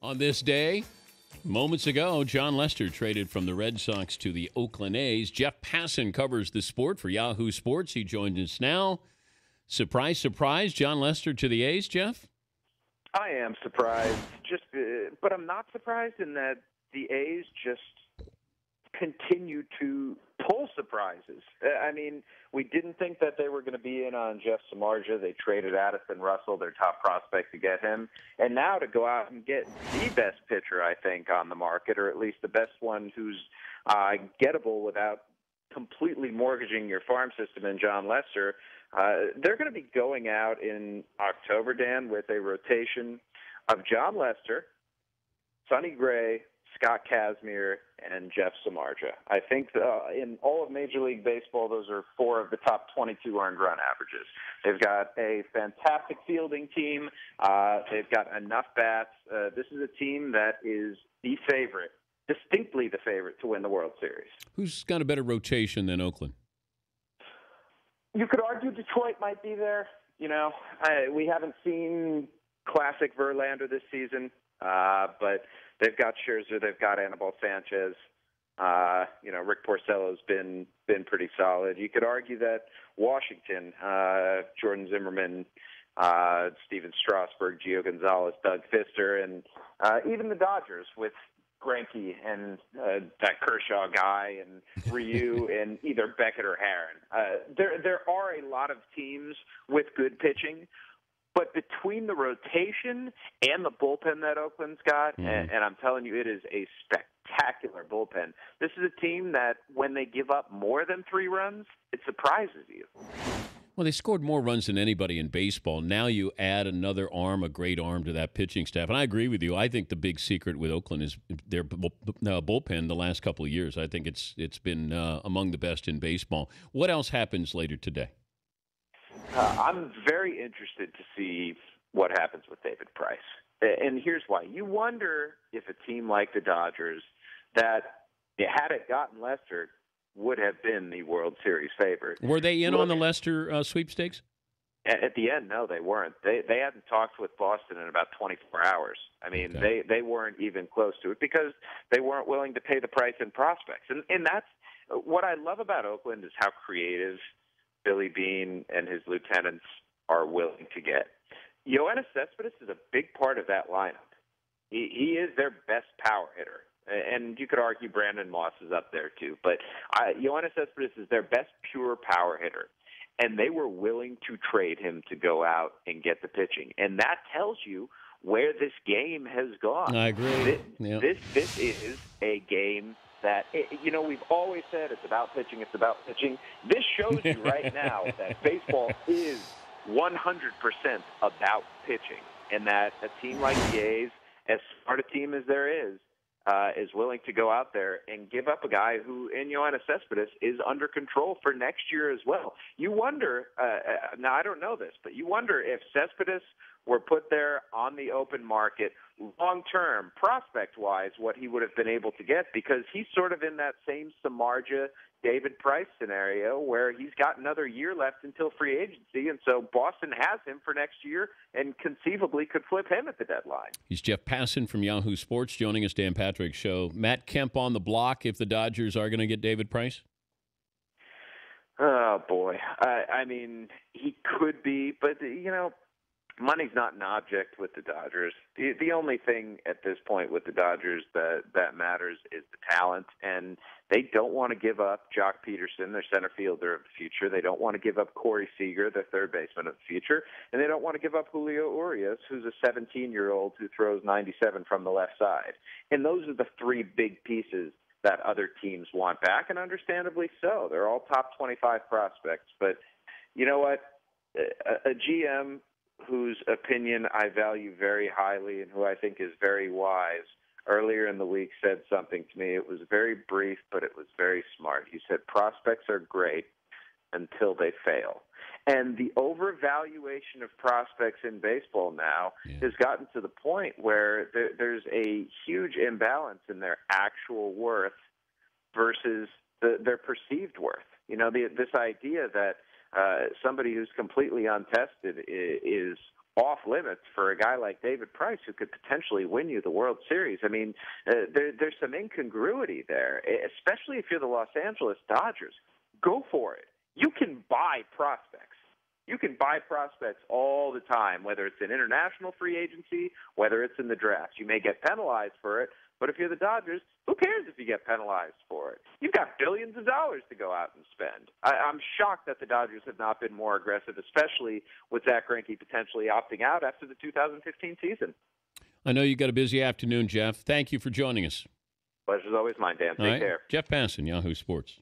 On this day, moments ago, John Lester traded from the Red Sox to the Oakland A's. Jeff Passan covers the sport for Yahoo Sports. He joins us now. Surprise, surprise, John Lester to the A's, Jeff? I am surprised, but I'm not surprised in that the A's just continue to pull surprises. I mean, we didn't think that they were going to be in on Jeff Samardzija. They traded Addison Russell, their top prospect, to get him. And now to go out and get the best pitcher, I think, on the market, or at least the best one who's gettable without completely mortgaging your farm system in John Lester. They're going to be going out in October, Dan, with a rotation of John Lester, Sonny Gray, Scott Kazmir, and Jeff Samardzija. I think in all of Major League Baseball, those are four of the top 22 earned run averages. They've got a fantastic fielding team. They've got enough bats. This is a team that is the favorite, distinctly the favorite, to win the World Series. Who's got a better rotation than Oakland? You could argue Detroit might be there. You know, we haven't seen classic Verlander this season, but they've got Scherzer, they've got Anibal Sanchez. Rick Porcello's been pretty solid. You could argue that Washington, Jordan Zimmerman, Steven Strasburg, Gio Gonzalez, Doug Fister, and even the Dodgers with Greinke and that Kershaw guy and Ryu and either Beckett or Herron. There are a lot of teams with good pitching, but between the rotation and the bullpen that Oakland's got, and I'm telling you, it is a spectacular bullpen. This is a team that when they give up more than 3 runs, it surprises you. Well, they scored more runs than anybody in baseball. Now you add another arm, a great arm to that pitching staff. And I agree with you. I think the big secret with Oakland is their bullpen the last couple of years. I think it's been among the best in baseball. What else happens later today? I'm very interested to see what happens with David Price. And here's why. You wonder if a team like the Dodgers that, had it gotten Lester, would have been the World Series favorite. Were they in on the Lester sweepstakes? At the end, no, they weren't. They hadn't talked with Boston in about 24 hours. I mean, okay. they weren't even close to it because they weren't willing to pay the price in prospects. And that's what I love about Oakland is how creative Billy Beane and his lieutenants are willing to get. Yoenis Cespedes is a big part of that lineup. He is their best power hitter. And you could argue Brandon Moss is up there too. But Yoenis Cespedes is their best pure power hitter. And they were willing to trade him to go out and get the pitching. And that tells you where this game has gone. I agree. This is a game that, we've always said it's about pitching, it's about pitching. This shows you right now that baseball is 100% about pitching. And that a team like the A's, as smart a team as there is willing to go out there and give up a guy who, in Yoenis Cespedes, is under control for next year as well. You wonder, now I don't know this, but you wonder if Cespedes were put there on the open market long-term, prospect-wise, what he would have been able to get, because he's sort of in that same Samardzija, David Price scenario where he's got another year left until free agency, and so Boston has him for next year and conceivably could flip him at the deadline. He's Jeff Passan from Yahoo Sports joining us, Dan Patrick's show. Matt Kemp on the block if the Dodgers are going to get David Price? Oh, boy. I mean, he could be, but, money's not an object with the Dodgers. The only thing at this point with the Dodgers that matters is the talent, and they don't want to give up Jock Peterson, their center fielder of the future. They don't want to give up Corey Seager, their third baseman of the future, and they don't want to give up Julio Urias, who's a 17-year-old who throws 97 from the left side. And those are the 3 big pieces that other teams want back, and understandably so. They're all top 25 prospects. But you know what? A GM whose opinion I value very highly and who I think is very wise, earlier in the week said something to me. It was very brief, but it was very smart. He said, prospects are great until they fail. And the overvaluation of prospects in baseball now has gotten to the point where there's a huge imbalance in their actual worth versus their perceived worth. This idea that somebody who's completely untested is off limits for a guy like David Price, who could potentially win you the World Series. I mean, there's some incongruity there, especially if you're the Los Angeles Dodgers. Go for it. You can buy prospects. You can buy prospects all the time, whether it's in international free agency, whether it's in the draft. You may get penalized for it, but if you're the Dodgers, who cares if you get penalized for it? You've got billions of dollars to go out and spend. I'm shocked that the Dodgers have not been more aggressive, especially with Zach Greinke potentially opting out after the 2015 season. I know you got a busy afternoon, Jeff. Thank you for joining us. Pleasure's always mine, Dan. Take care. Jeff Passan, Yahoo Sports.